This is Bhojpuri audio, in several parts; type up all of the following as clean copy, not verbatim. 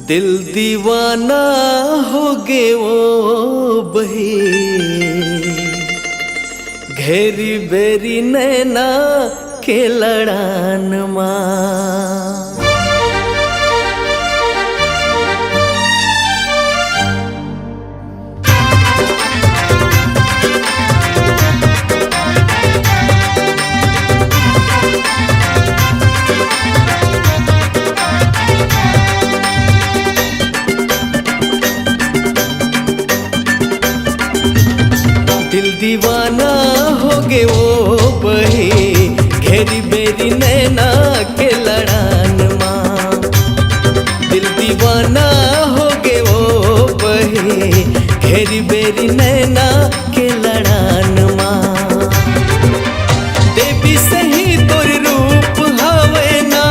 दिल दीवाना हो गे वो बही, घेरी बेरी नैना के लड़ान माँ। दिल दीवाना हो गे वो बही, घेरी बेरी नैना के लड़ान माँ। दिल दीवाना हो गे वो बही, घेरी बेरी नैना के लड़ान माँ। देवी सही तोर रूप हवे ना,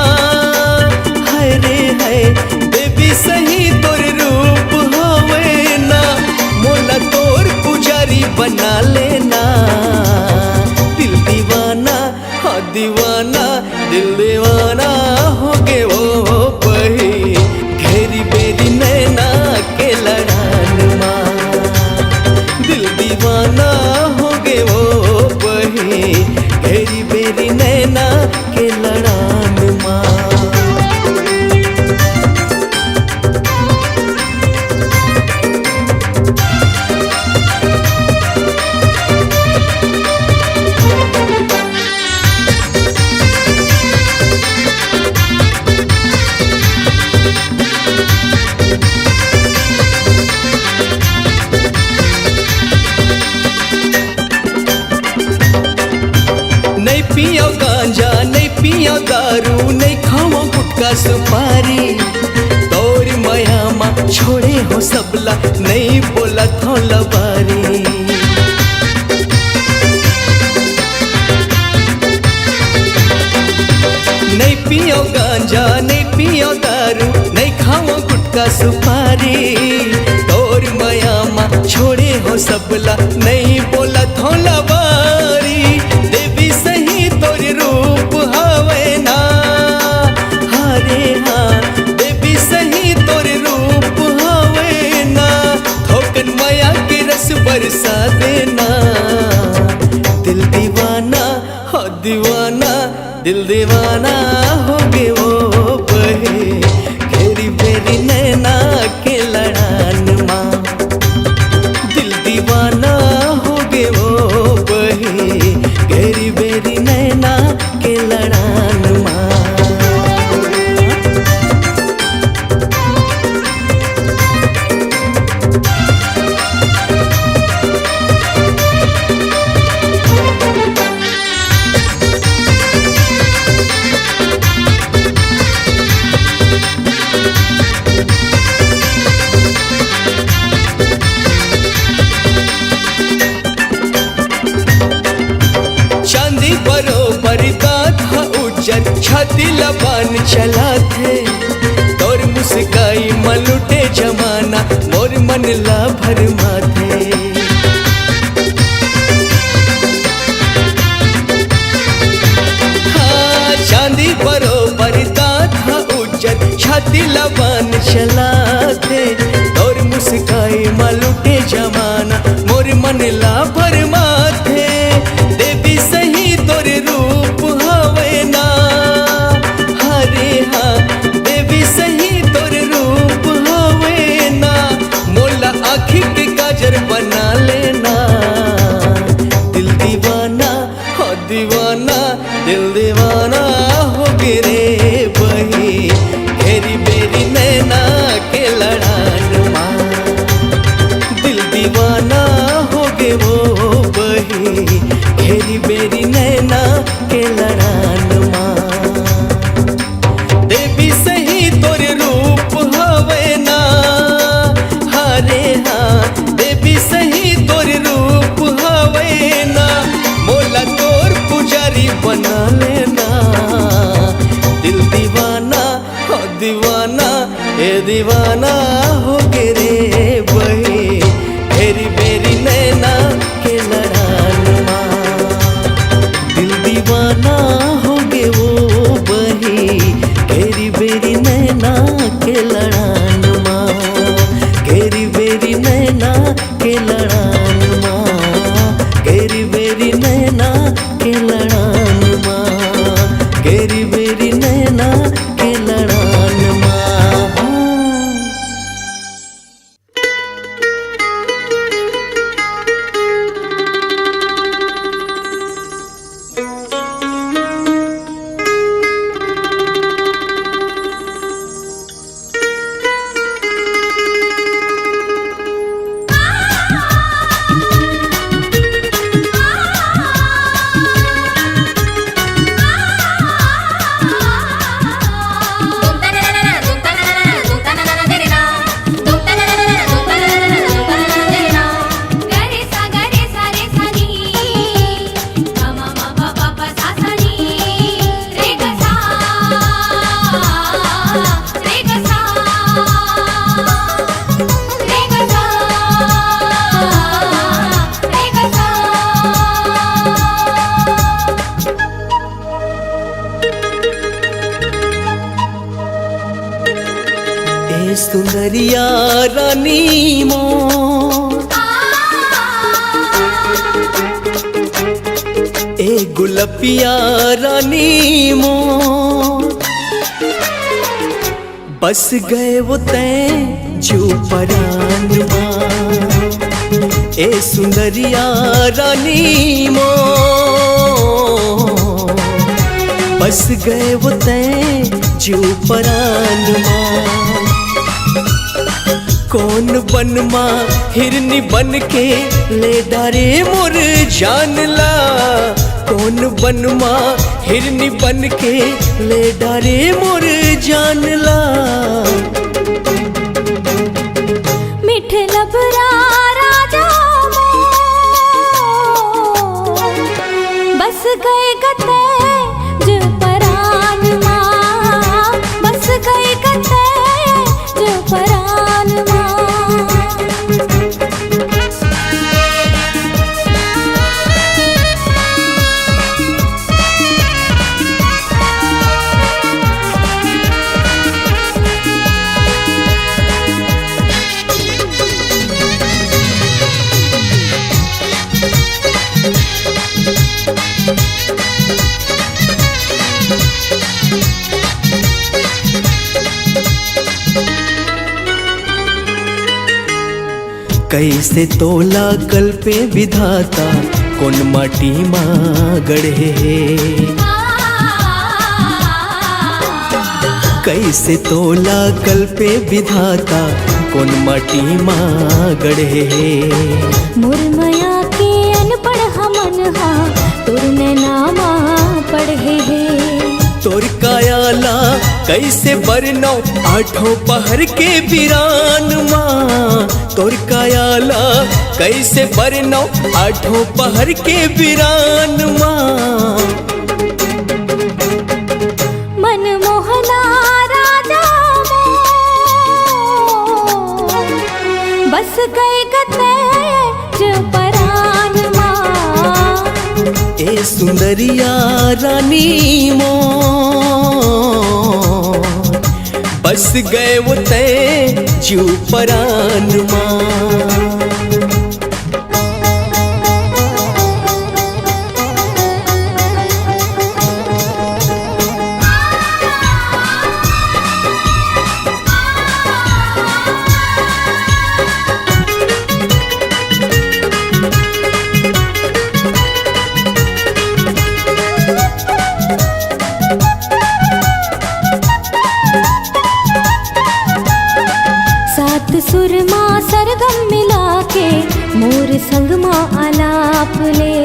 हाय रे हाय। देवी सही तोर रूप हवे ना, मोला तोर पुजारी बना लेना। दिल दीवाना हाँ दीवाना, दिल दीवाना हो गे वो बही, घेरी बेरी नैना के लड़ान माँ। दिल दीवाना हो गे वो बही, घेरी बेरी नैना के लड़ान माँ। नहीं पियो गांजा नहीं पियो दारू, नहीं खाओ गुटखा सुपारी। तोर माया माँ छोड़े हो सबला, नहीं बोला थो लबारी। नहीं पियो गांजा नहीं पियो दारू, नहीं खाओ गुटखा सुपारी। तोर माया माँ छोड़े हो सबला, नहीं बोला थो लबारी। देवी सही तोर रूप हवे ना, हारे हाँ। देवी सही तोर रूप हवे ना, थोकन माया के रस बरसा देना। दिल दीवाना हो दीवाना, दिल दीवाना हो गे वो बही, घेरी बेरी नैना के लड़ान माँ। दिल दीवाना हो गे वो बही, घेरी बेरी नैना के लड़ान माँ। चांदी बरोबर दांत हा उज्जर, छाती लबान चला थे। तोर मुस्काई मलुटे जमाना, मोर मन ला भरमा थे। हाँ चांदी बरोबर दांत हा उज्जर, छाती लबान चला थे। तोर मुस्काई मलुटे जमाना, मोर मन ला भरमा थे। देवी सही तोर रूप हवे ना, हरे हाँ। देवी सही तोर रूप हवे ना, मोला आँखी के काजर बना लेना। दिल दीवाना हो दीवाना, दिल दीवाना हो गे रे बही, घेरी बेरी नैना के लड़ान माँ। दिल दीवाना हो गे वो बही, घेरी बेरी नैना के लड़ान माँ। देवी सही तोर रूप हवे ना, हारे हाँ। देवी सही तोर रूप हवे ना, मोला तोर पुजारी बना लेना। दिल दीवाना हो दीवाना, ए दीवाना हो गे रे बही, घेरी बेरी नैना के लड़ान माँ। दिल दीवाना हो गे वो बही, घेरी बेरी नैना के लड़ान गेरी बेरी नैना के लड़ान माँ। सुंदरिया रानी मोर ए गुलपिया रानी मोर बस गए वो तैं जो परान माँ। ए सुंदरिया रानी मोर बस गए वो तैं जो परान माँ। कौन बन माँ हिरनी बन के ले डारे मोर जानला। कौन बन माँ हिरनी बन के ले डारे मोर जानला। मिठ लबरा राजा बस गए गते जो परान माँ। बस गए गते जो परान माँ। कैसे तोला कल पे विधाता कौन माटी माँ गढ़े। कैसे तोला कल पे विधाता कौन माटी माँ गढ़े। मुरमया के अनपढ़ हमन हा तुर नामा पढ़े है। तोर कायाला कैसे बरनौ आठों पहर के बिरान माँ। तोर कायाला कैसे बरनौ आठों पहर के बिरान माँ। मन मोहना राजा बस गए गते जो परान माँ। ए सुंदरिया रानी मोर बस गए वो तैं जो परान माँ। सुर माँ सरगम मिला के मोर संग माँ आलाप ले।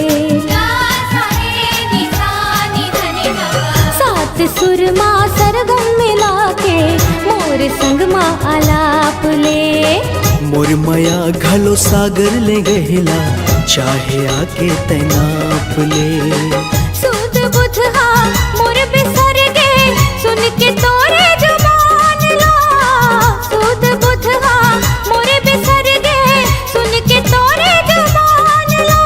सात सुर माँ सरगम मिला के मोर संग माँ आलाप ले। मोर माया घलो सागर ले गहेला चाहे आके तैनाप ले। सुध बुध हा मोर बिसर गे सुन के तोरे जुबान ला। सुध बुध हा मोर बिसर गे सुन के तोरे जुबान ला।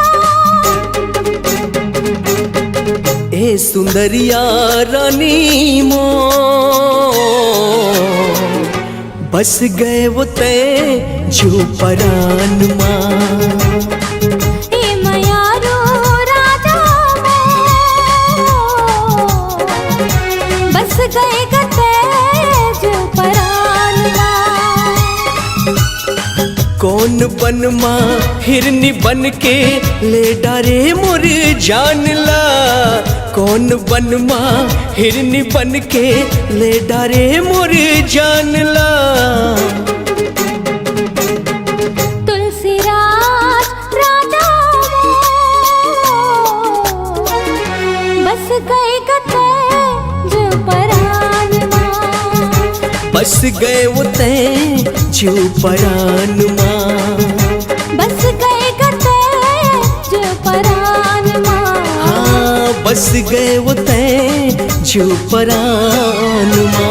ए सुंदरिया रानी मोर बस गए वो तैं जो परान माँ। गए गतेज परानवा। कौन बनमा हिरनी बन के ले डारे मोर जानला, कौन बनमा हिरनी बन के ले डारे मोर जानला। तुलसीराज राजा बस गए गतेज परानवा। बस गए वो तैं जो परानमा, बस गए गतेज परानवा। हाँ बस गए वो तैं जो परानमा।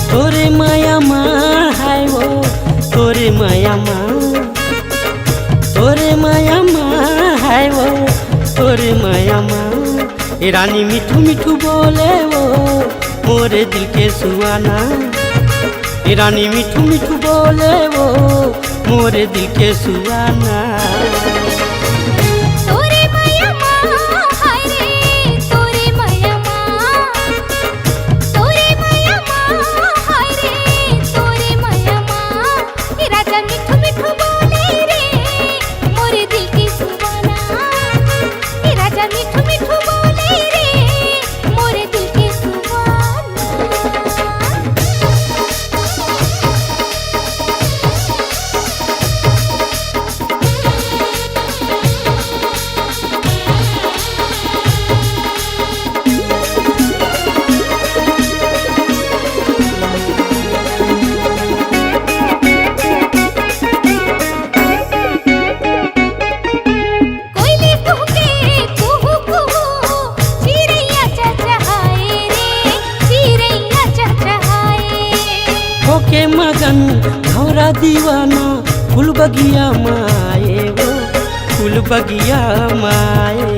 तोरे माया माँ है वो, तोरे माया माँ, तोरे माया माँ है वो, तोरे माया माँ। ए रानी मिठू मिठू बोले वो मोरे दिल के सुहाना। ए रानी मिठू मिठू बोले वो मोरे दिल के सुहाना। तोरे माया माँ हाय रे, तोरे माया माँ, तोरे माया माँ हाय रे, तोरे माया माँ। ये राजा मिठू मिठू बोले रे मोरे दिल की सुहाना। ये राजा मिठू मिठू बोले रे मोरे दिल की सुहाना। कोयले कुहके कुहू कुहू, चिरैया चहचहाए रे, चिरैया चहचहाए। होके मगन घोरा दीवाना फूल बगिया माए वो, फूल बगिया माए।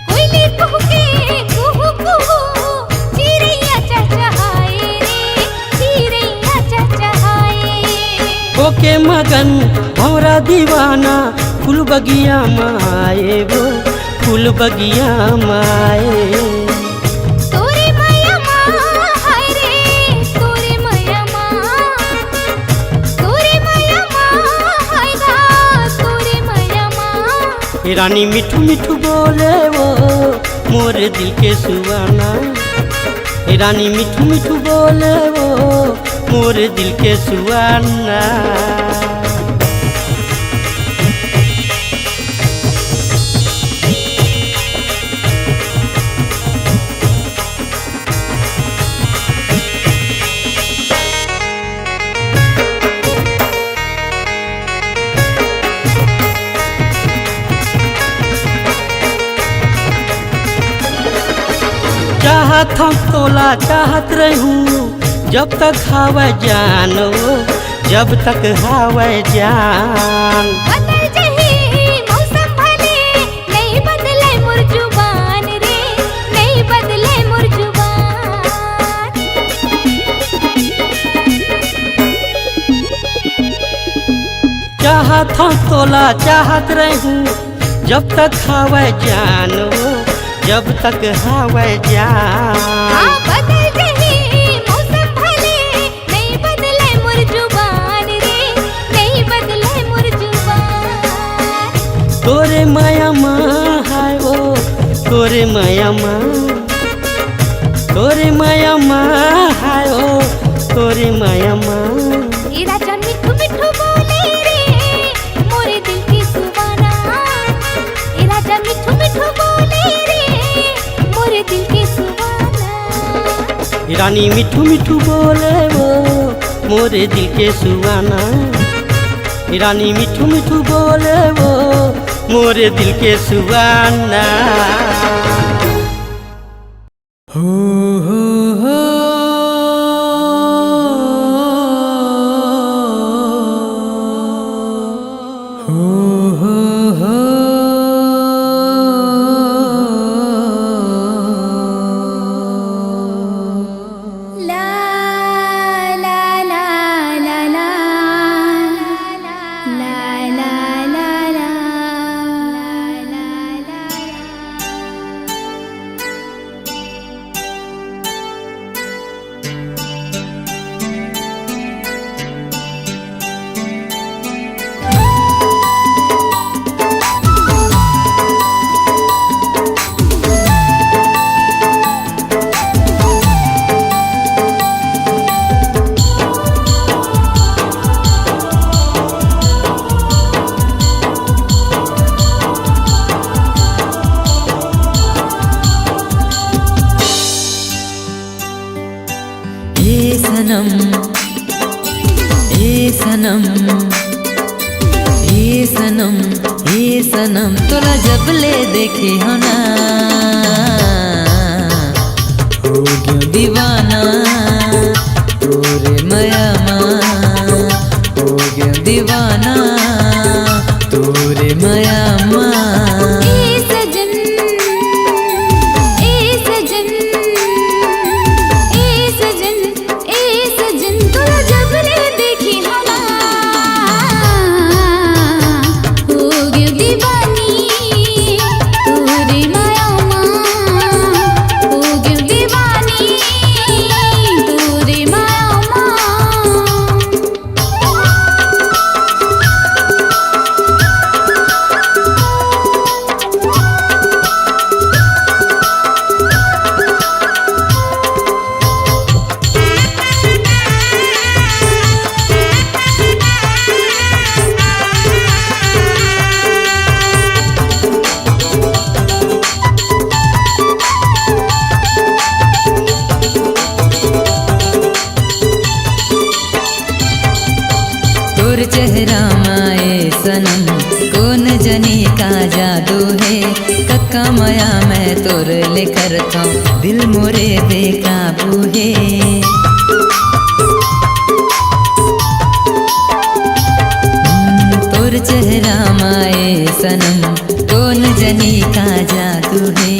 कोयले कुहके कुहू कुहू, चिरैया चहचहाए रे, चिरैया चहचहाए। होके मगन भौरा दीवाना फूल बगिया माए वो, फूल बगिया माए। तोरे माया माँ हाय रे, तोरे माया माँ, तोरे माया माँ हाय गा, तोरे माया माँ। ए रानी मिठू मिठू बोले वो मोरे दिल के सुहाना। ए रानी मिठू मिठू बोले वो मोरे दिल के सुहाना। चाहत हम तोला चाहत रहूं जब तक हवा जानो, जब तक हवा जान। बदल जही मौसम भले, नहीं बदले मोर जुबान रे, नहीं बदले मोर जुबान। चाहत हम तोला चाहत रहूं जब तक हवा जानो, जब तक हवा जान। बदल जही मौसम भले, नहीं बदले मोर जुबान रे, नहीं बदले मोर जुबान। तोरे माया माँ है वो, तोरे माया माँ, तोरे माया माँ है वो, तोरे माया माँ। ये राजा मिठू मिठू बोले रे रानी मिठू मिठू बोले वो मोरे दिल के सुहाना, रानी मिठू मिठू बोले वो मोरे दिल के सुहाना। हो हो सनम ए सनम ए सनम ए सनम तोला जब ले देखे हो ना हो गया दीवाना तोरे मयामा, हो गया दीवाना तोरे मयामा। तोर चेहरा माए सनम कौन जनी का जादू है, कक्का माया मैं तोर ले करता हूँ दिल मोरे बेकाबू है। तोर चेहरा माए सनम कौन जनी का जादू है,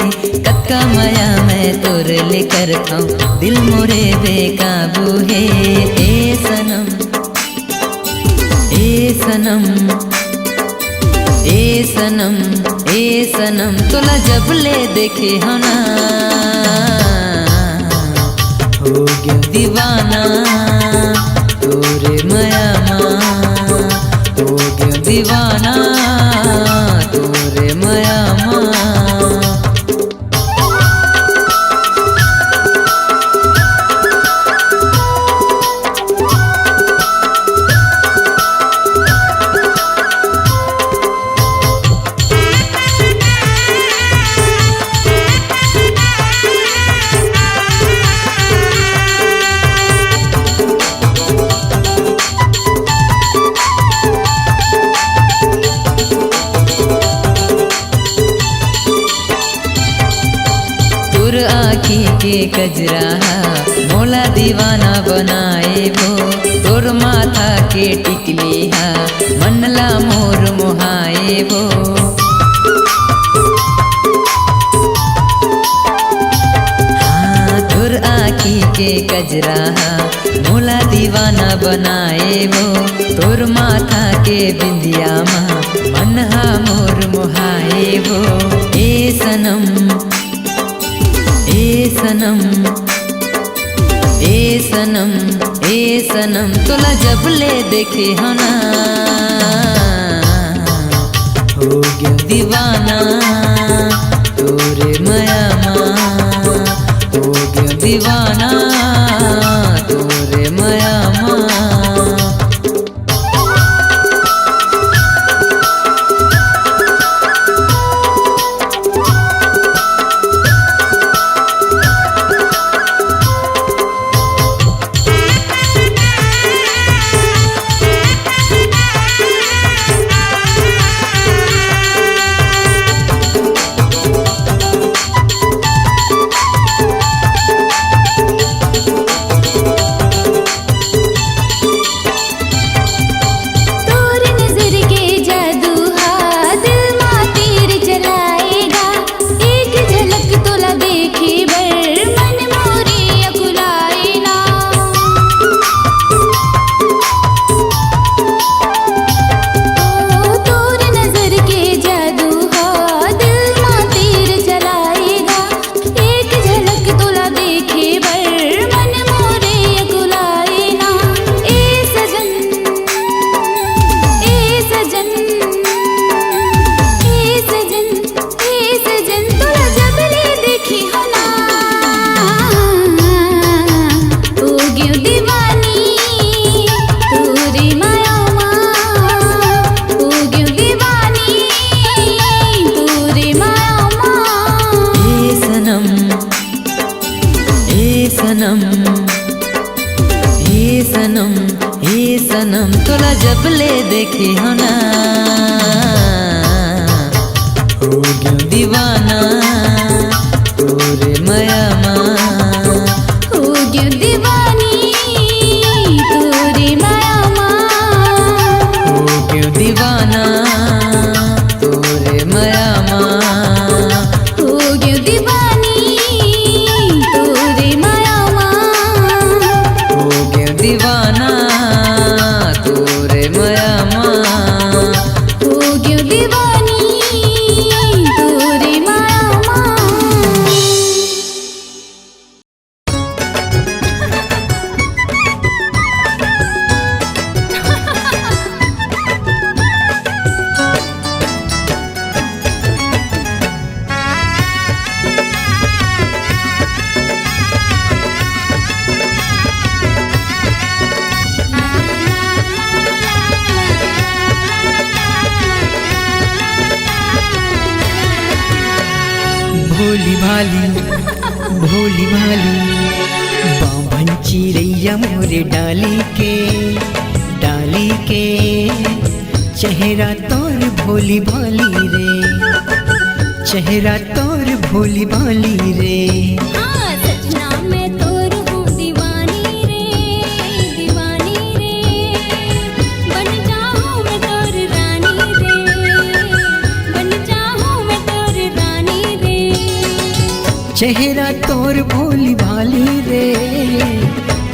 कक्का माया मैं तोर ले करता हूँ दिल मोरे बेकाबू है। ए सनम ए सनम ए सनम ए सनम तोला जब ले देखे हो ना हो गया दीवाना तोरे मयामा, हो गया दीवाना तोरे मयामा। आँखी के कजरा मोला दीवाना बनाए वो, तोर माथा के टिकली हा मनला मोर मोहाए वो। हाँ तोर आँखी के कजरा मोला दीवाना बनाए वो, तोर माथा के बिंदिया मा मनहा मोर मोहाए वो। ए सनम ए सनम ए सनम ए सनम तोला जब ले देखे हो ना हो गया दीवाना तोरे मयामा, हो गया दीवाना तोरे मयामा। देखी हो ना हो गयो दीवाना तोरे माया माँ हो गयो दीवानी तोरे माया माँ हो गयो दीवाना तोरे माया माँ हो गयो दीवानी तोरे माया माँ हो गयो दीवाना तोरे माया माँ हो गयो दीवानी तोरे माया माँ। भोली भाली बाभन चिड़ैया मोरे डाली के चेहरा तोर भोली भाली रे चेहरा तोर भोली भाली रे। हाँ सजना मैं तोर हूँ दीवानी रे बन जाऊँ मैं तोर रानी रे बन जाऊँ मैं तोर रानी रे। चेहरा तोर भोली भाली रे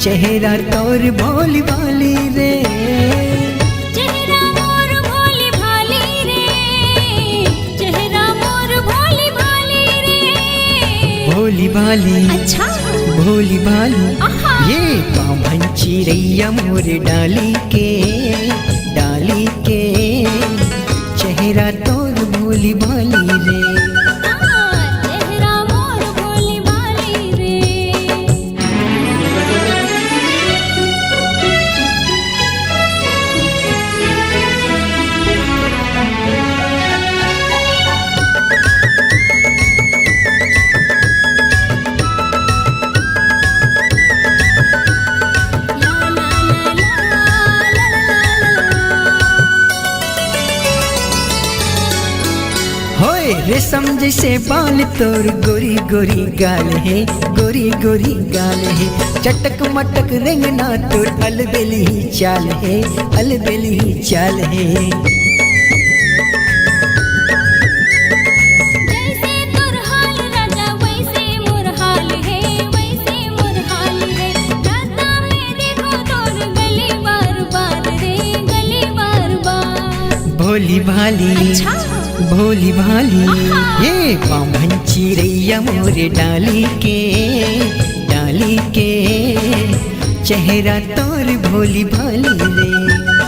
चेहरा तोर भोली भाली रे। चेहरा मोर भोली भाली रे चेहरा मोर भोली भाली रे। भोली भाली अच्छा भोली भाली आहा। ये बाभन चिड़ैया मोरे डाली के चेहरा तोर भोली भाली रे। चेहरा मोर भोली भाली रे। होए रेशम जैसे बाल तोर गोरी गोरी गाल है गोरी गोरी गाल है। चटक मटक रेंगना तोर अलबेली चाल है अलबेली चाल है। जैसे तोर हाल राजा वैसे मोर हाल है वैसे मोर हाल है। राता में देखो तोर गली बार बार रे गली बार बार। भोली भाली अच्छा भोली भाली आहा। ये बाभन चिड़ैया मोरे डाली के चेहरा तोर भोली भाली रे।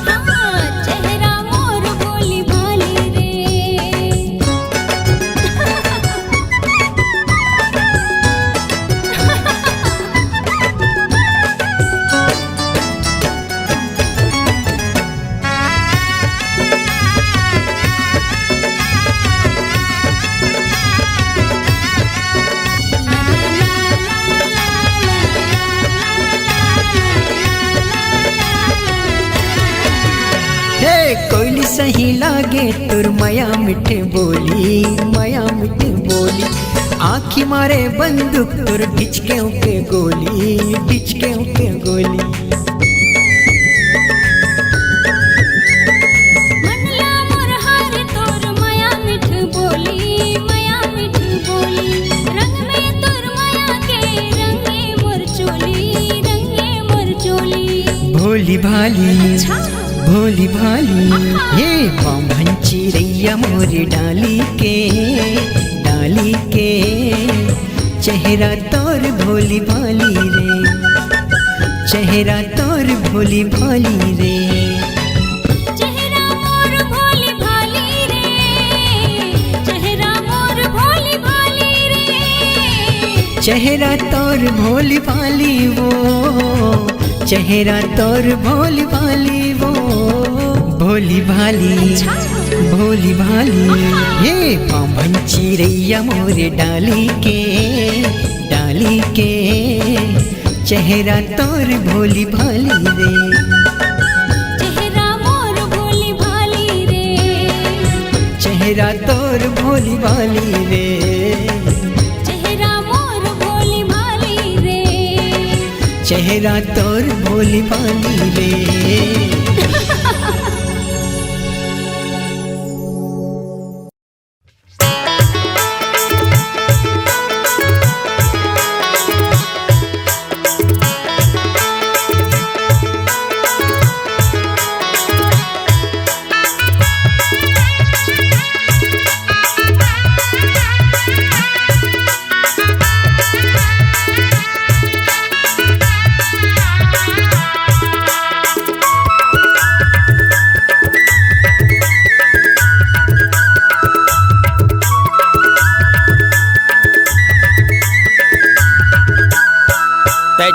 हाँ चेहरा मोर भोली भाली रे। हे कोयली सही लागे तोर माया मिठे बोली आँखी मारे बंदूक तोर ढिचके के गोली मनला मोर हार तोर माया मिठ बोली रंग में तोर माया के रंगे मोर चोली। भोली भाली भोली भाली ये बाभन चिड़ैया मोरे डाली के चेहरा तोर भोली भाली रे चेहरा तोर भोली भाली रे। चेहरा मोर भोली भाली रे चेहरा मोर भोली भाली रे। चेहरा तोर भोली भाली वो चेहरा तोर भोली भाली वो। भोली भाली भोली भाली ये बाभन चिड़ैया मोरे डाली के चेहरा तोर भोली भाली रे। चेहरा मोर भोली भाली चेहरा तोर भोली भाली रे, चेहरा मोर भोली भाली रे, चेहरा तोर भोली भाली रे।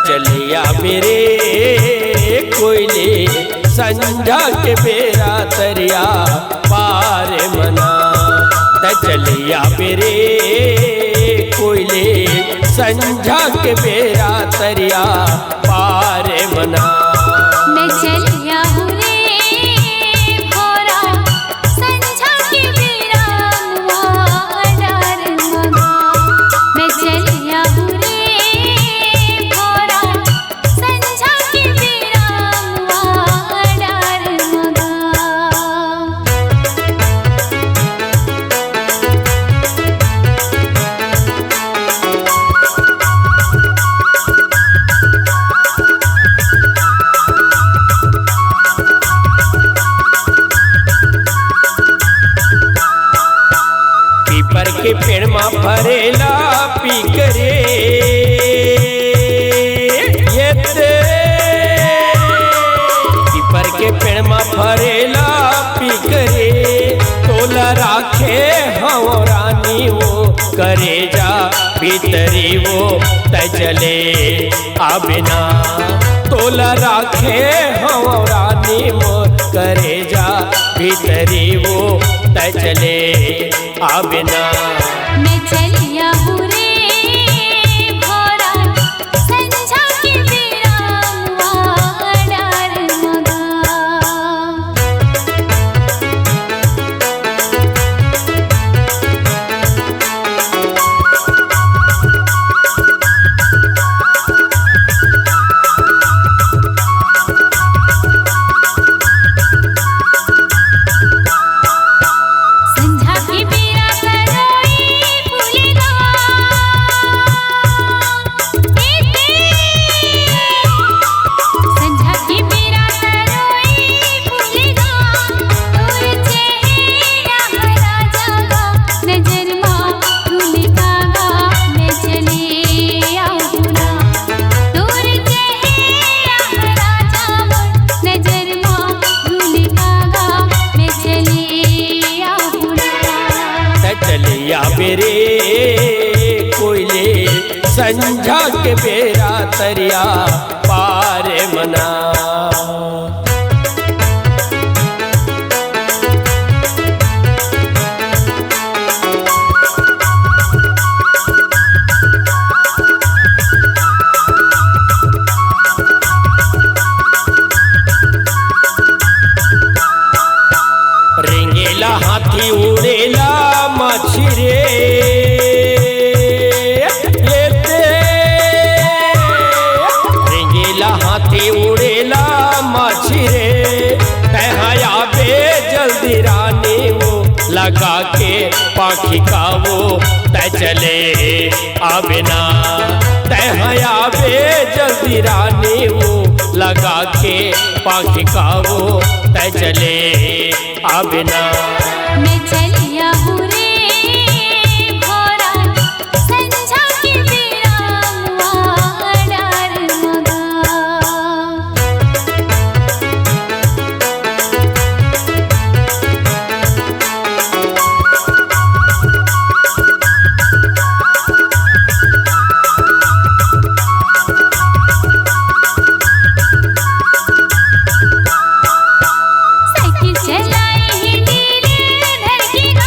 चलिया मेरे कोयले संझा के बेरा तरिया पार मना, चलिया मेरे कोयले संझा के बेरा तरिया पार मना। मैं चलिया हूँ रे भोरा संझा के बेरा डार मगा, मैं चलिया हूँ रे भोरा संझा के बेरा डार मगा। पीपर के पेड़ मा फरेला पी करे ये पीपर के पेड़ मा फरेला पी करे, तोला राखे हव रानी वो करे जा भीतरी वो तजले आबिना, तोला राखे हव रानी वो करे जा भीतरी वो तजले आबिना। मैं चलिया हूँ रे भोरा संझा के बेरा डार मगा। संझा के बेरा तरोई फूलेगा, संझा के बेरा तरोई फूलेगा, तोर चेहरा हरा जागा नजर माँ भूलेगा, मैं चले आऊँगा तोर चेहरा हरा जागा नजर माँ भूलेगा, मैं चले चलिया मेरे कोयले संझा के बेरा तरिया पार मना। रेंगेला हाथी उड़ेला माछी रे, रेंगेला हाथी उड़ेला माछी रे, कहया बे जल्दी रानी वो लगा के पाखी का वो तजले आबिना, कहया बे जल्दी रानी वो लगा के पाखी का वो तजले आबिना। मैं चलिया हूँ रे भोरा संझा के बेरा डार मगा। साइकिल चलाए ही दिल धड़केगा,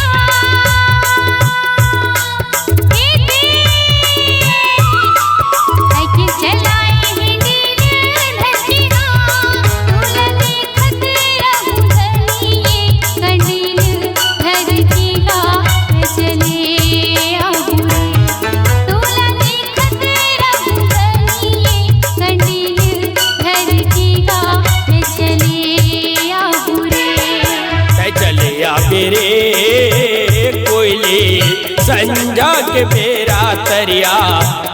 रे कोयली संझा के बेरा तरिया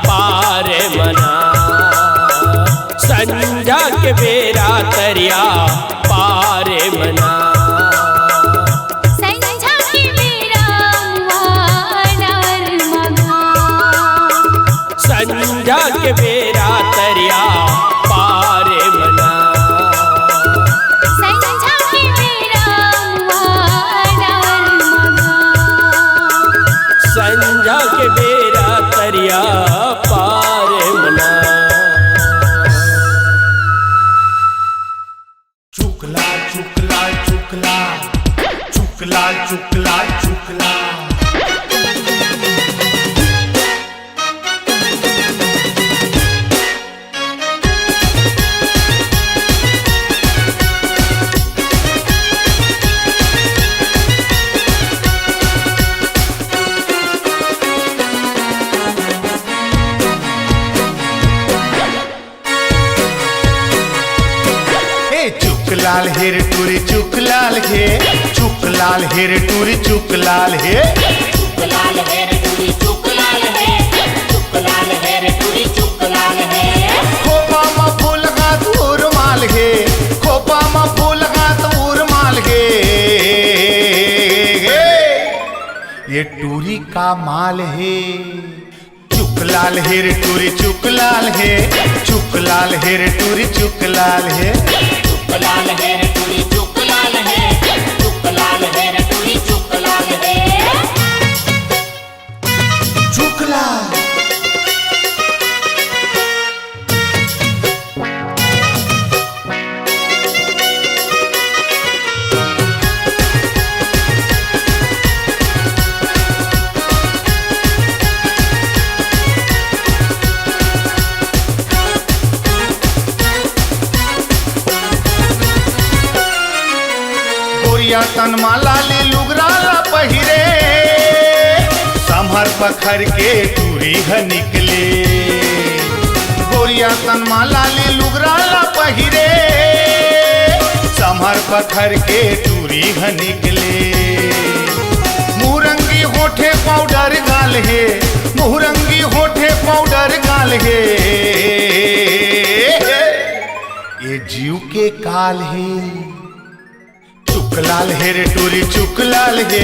पार मना संझा के बेरा तरिया पार मना संझा के बेरा वानर मगा संझा के बेरा तरिया पार मना संझा के बेरा वानर मगा संझा के बेरा तरिया पार मना चुकला चुकला चुकला चुकला चुकला चुकला चुकलाल हेर टूरी चुकलाल हे चुकलाल हेर टूरी चुकलाल हे चुकलाल हेर टूरी चुकलाल है चुकलाल हेर टूरी चुकलाल है खोपा मा फूल गात उरमाल हे खोपा मा फूल गात उरमाल हे ये टूरी का माल है चुकलाल हेर टूरी चुकलाल हे चुकलाल हेर टूरी चुकलाल हे चुकलाल हेर टूरी चुकलाल है चुकलाल हेर टूरी चुकलाल है चुकला तनमाला ले लुगराला पहिरे संभर पखर के टूरी ह निकले गोरिया तनमाला ले लुगराला पहिरे संभर पखर के टूरी ह निकले मुरंगी होठे पाउडर गाल हे मुरंगी होठे पाउडर गाल हे ये जीव के काल है चुकलाल हेर टूरी चुकलाल हे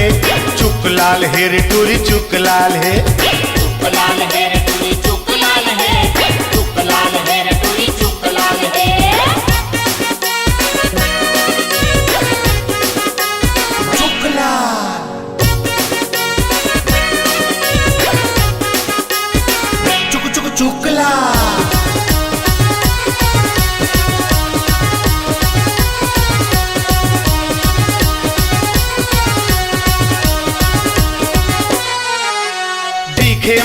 चुकलाल हेर टूरी चुकलाल हे चुकलाल हेर टूरी चुकलाल है चुकलाल हेर टूरी चुकलाल है चुकला चुक चुक चुकला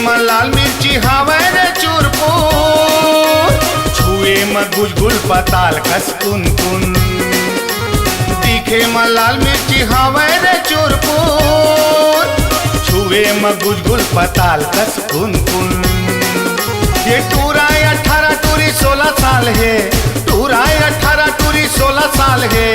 में लाल मिर्ची हावे रे चूरपुर छुए में गुजगुल पताल कस कुन कुन तीखे में लाल मिर्ची हावे रे चूरपुर छुए में गुजगुल पताल कस कुन कुन ये टूरा 18 टूरी 16 साल है टूरा 18 टूरी 16 साल है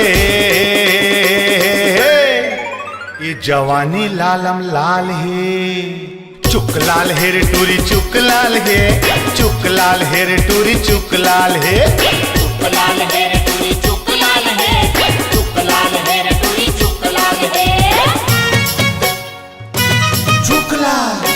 ये जवानी लालम लाल है चुकलाल हेर टूरी चुकलाल हे चुकलाल हेर टूरी चुकलाल हे चुकलाल हेर टूरी चुकलाल है चुकलाल हेर टूरी चुकलाल है चुकलाल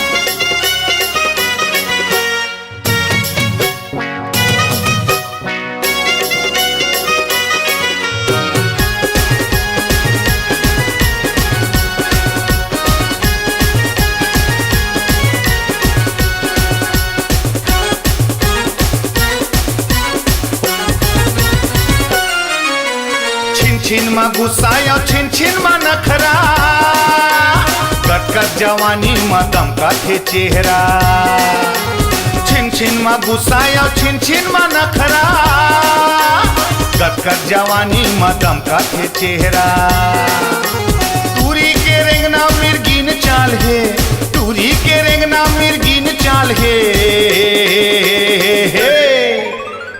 छिन मा गुस्साया छिन छिन मा नखरा गदगद जवानी मा दमका थे चेहरा छिन छिन मा गुस्साया छिन छिन मा नखरा गदगद जवानी मा दमका थे चेहरा टूरी के रेंगना मिर्गीन चाल है टूरी के रेंगना मिर्गीन चाल है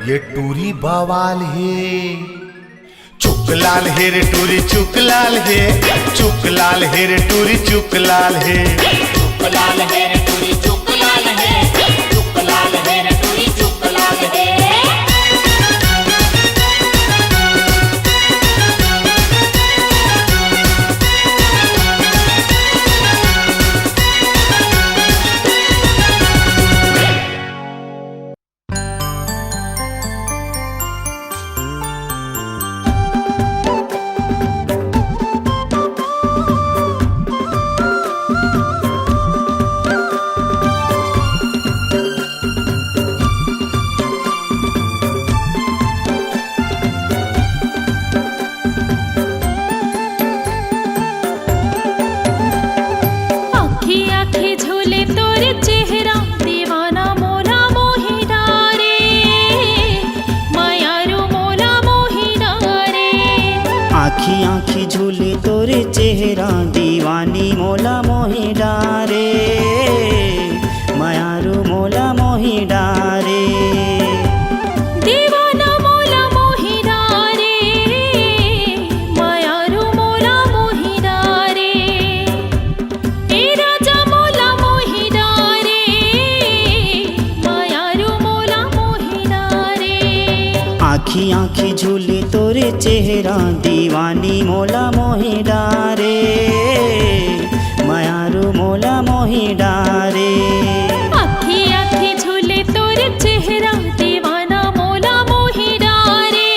ये टूरी बवाल है चुक लाल हे रे टूरी चुक लाल हे, चुक लाल हे रे टूरी चुक लाल हे। चुक लाल है रे टूरी चुक लाल है, चुक लाल है रे टूरी चुक लाल है। आँखी आँखी झूले तोरे चेहरा दीवाना मोला मोही डारे, मायारू मोला मोही डारे। आँखी आँखी झूले तोरे चेहरा दीवानी मोला मोही डारे, मायारू मोला मोही डारे। दीवाना मोला मोही डारे, मायारू मोला मोही डारे। ए राजा मोला मोही डारे, मायारू मोला मोही डारे। आँखी आँखी झूले तोरे चेहरा दीवानी मोला मोही डारे, मायारू मोला मोही डारे। आँखी आँखी झूले तोरे चेहरा दीवाना मोला मोही डारे,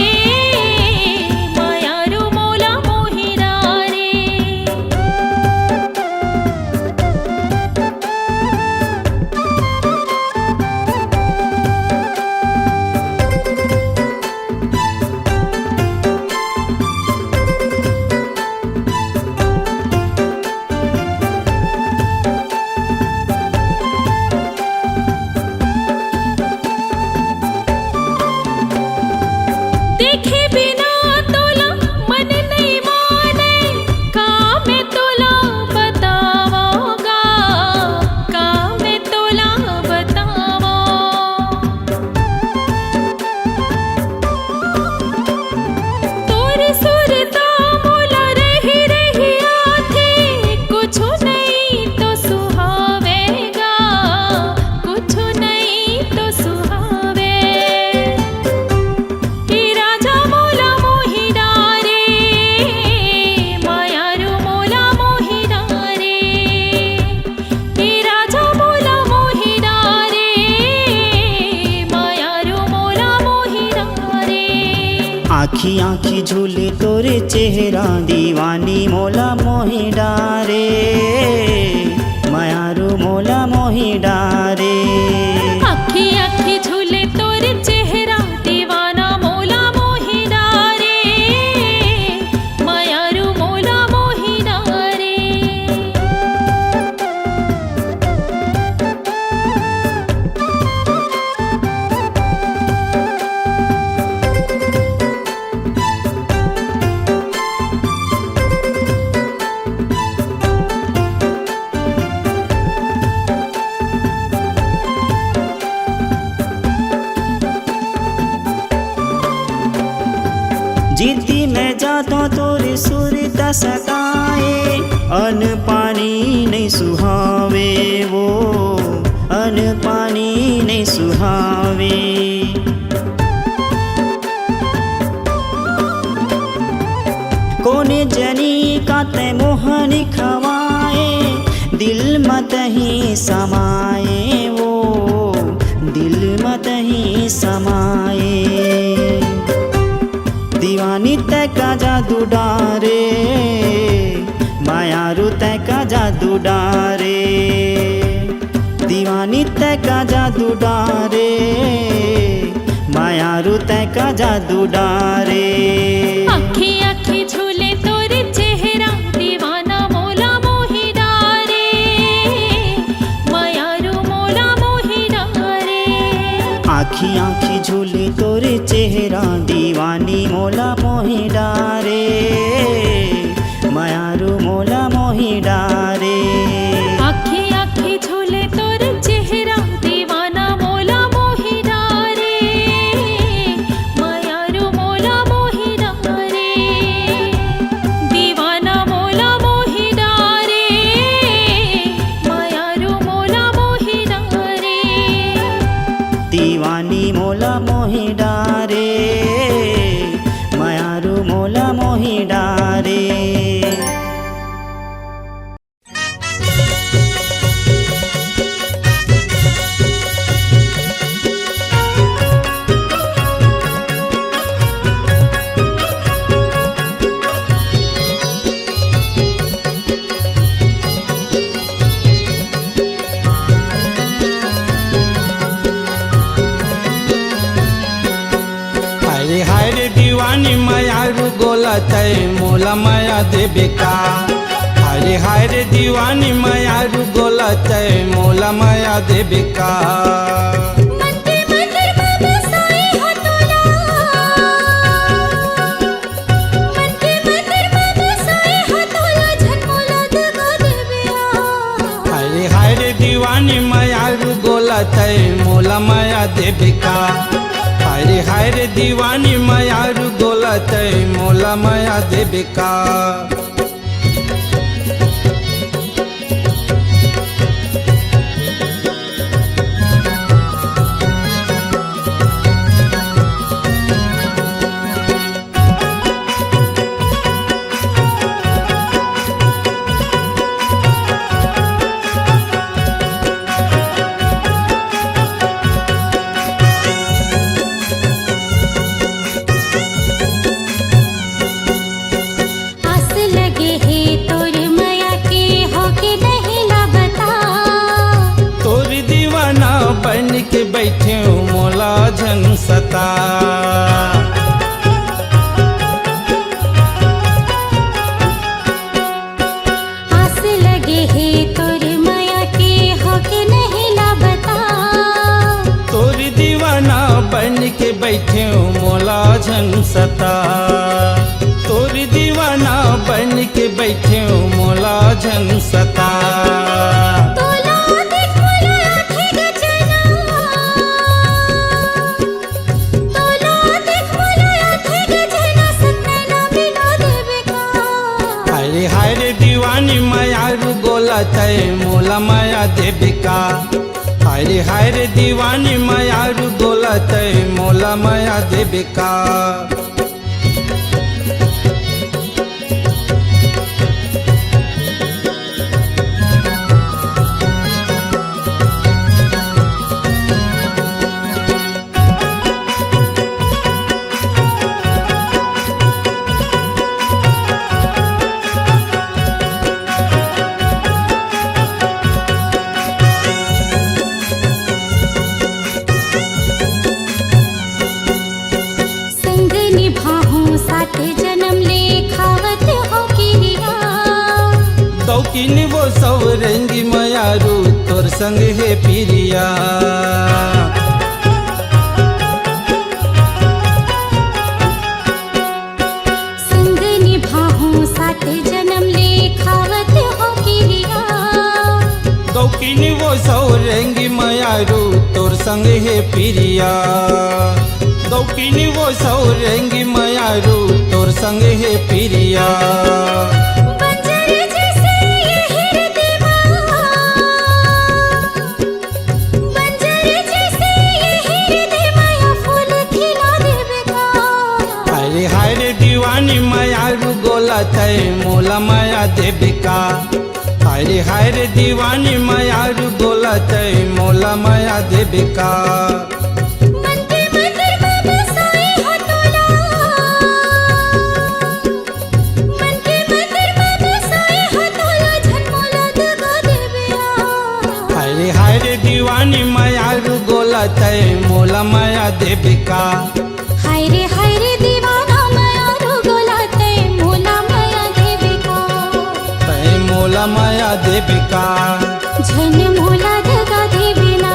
मायारू मोला मोही डारे। देखे बिना तोला मन नहीं माने, का मैं तोला बतावांगा, का मैं तोला बतावा। तोरे सुरता मोला रही रही आथे, कुछ नहीं तो सुहावेगा, कुछ नहीं तो सुहावे। हे राजा मोला मोही डारे, मायारू मोला मोही डारे। हे राजा मोला मोही डारे, मायारू मोला मोही डारे। आँखी आँखी झूले तोरे चेहरा दीवानी मोला मोही डारे, मायारू मोला मोही डारे। आँखी आँखी झूले तोरे चेहरा दीवाना मोला मोही डारे, मायारू मोला मोही डारे। जीती मैं जाता तोरे सुरता सताए, अन पानी नहीं सुहावे वो, अन पानी नहीं सुहावे। कोने जनी का ते मोहनी खवाए, दिल मत ही समाए वो, दिल मत ही समाए। दीवानी तय का जादू डारे, मायारू तय का जादू डारे। दीवानी तय का जादू डारे, मायारू तय का जादू डारे। आँखी आँखी झूले तोरे चेहरा दीवाना मोला मोही डारे, मायारू मोला मोही डारे। आँखी आँखी झूले तोरे चेहरा दीवानी मोला मोही डारे, मायारू मोला मोही डारे। आँखी आँखी झूले तोरे चेहरा दीवाना मोला मोही डारे, मायारू मोला मोही डारे। देबे का। हाय हाय रे दीवानी मायारू गोला तय मोला माया देबे का। मन के मंदिर में बसाई हो तोला, मन के मंदिर में बसाई हो तोला, झनमोला दगा देबे आ। हाय हाय रे दीवानी मायारू गोला तय मोला माया देबे का। हाय हाय रे दीवानी मायारू गोला तय मोला माया देबे का। आस लगे है तोर माया के होके नहीं ला बता। तोर दीवाना बन के बैठे हूँ मोला झन सता। आस लगे है तोर माया के होके नहीं ला बता। तोर दीवाना बन के बैठे हूँ मोला झन सता। तोर दीवाना बन के बैठे हूँ मोला झन सता। तोला देख मोला आँखें गचना, तोला देख मोला आँखें गचना, सतना मिला देबे का। हाय हाय रे दीवानी मायारू गोला तय मोला माया देबे का। हाय हाय रे दीवानी मायारू गोला तय मोला माया देबे का। संग निभाहूं साथ जन्म ले खावत हो किरिया। दौकिन वो सब रंगी मायारू तोर संग है पिरिया। संग निभाहूं साथ जन्म ले खावत हो किरिया। दौकिन वो सब रंगी मायारू तोर संग है पिरिया। दौकिन वो सब रंगी मायारू तोर संग है पिरिया। बंजर जैसे ये हृदयवा, बंजर जैसे ये हृदयवा, या फूल खिला देबे का। हाय हाय रे दीवानी मायारू गोला तय मोला माया देबे का। हाय हाय रे दीवानी मायारू गोला तय मोला माया देबे का। मन के मंदिर में बसाई हो तोला, मन के मंदिर में बसाई हो तोला, झनमोला दगा देबे आ। हाय हाय रे दीवानी मायारू गोला तय मोला माया देबे का। हाय रे दीवाना मायारू गोला तय मोला माया देबे का। तय मोला माया देबे का। झनमोला दगा देबे ना,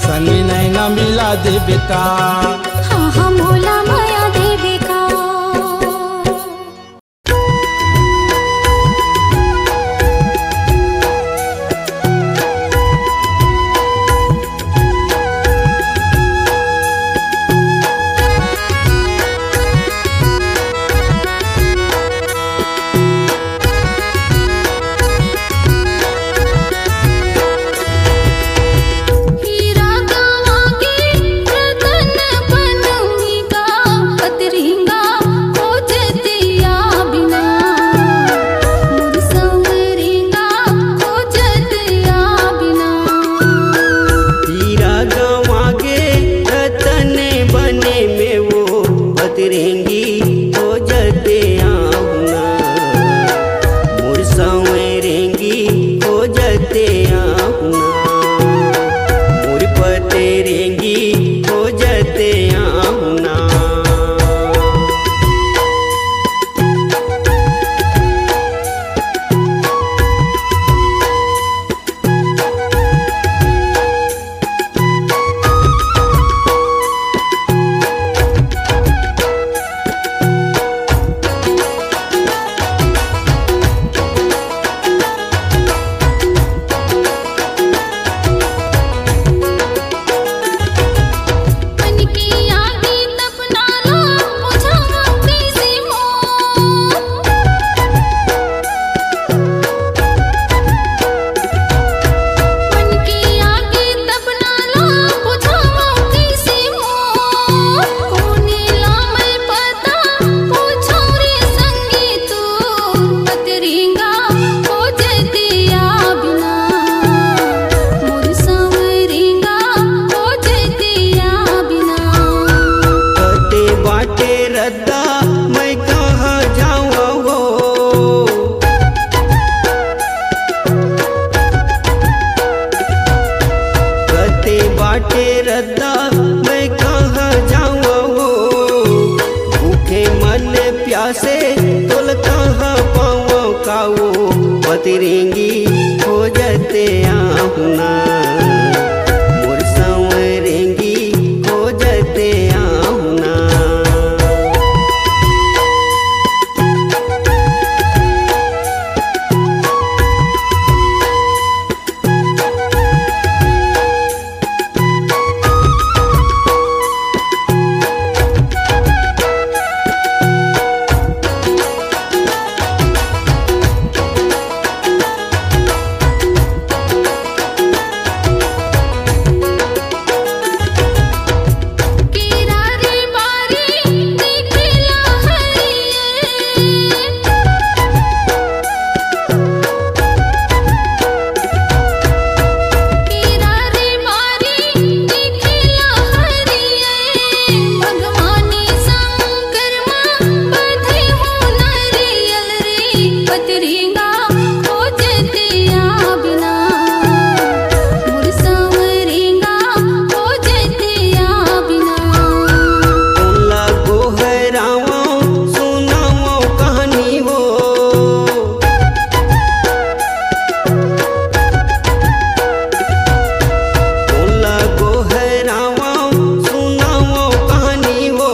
संगी नैना मिला देबे का। हाँ हाँ मोला माया देबे का। हीरा गवा के रतन बन पतरेंगी हो जते आहुना मोर संवरेंगी हो जते आहुना। किरारी बारी दिखला हरिये किरारी बारी दिखला हरिये भगवानी शंकर मां बधे हो नारियल रे पतरिंगा खोजते आ बिना मोर संवरेंगा खोजते आ बिना। तोला गोहराओ सुनाओ कहानी वो तोला गोहराओ सुनाओ कहानी वो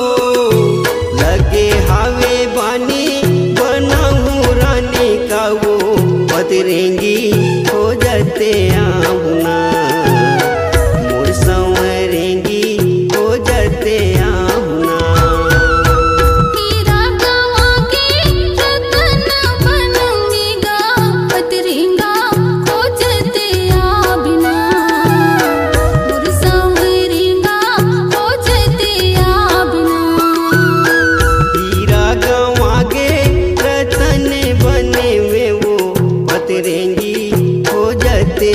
लगे हावे बानी बनाऊं रानी का वो पतरेंगी हो जते आहुना मोर संवरेंगी हो जते आहुना। हीरा गवा के रतन बनूंगा पतरिंगा खोजते आ बिना मोर संवरेंगा खोजते आ बिना। हीरा गंवागे रतन बने वे वो पतरेंगी हो जते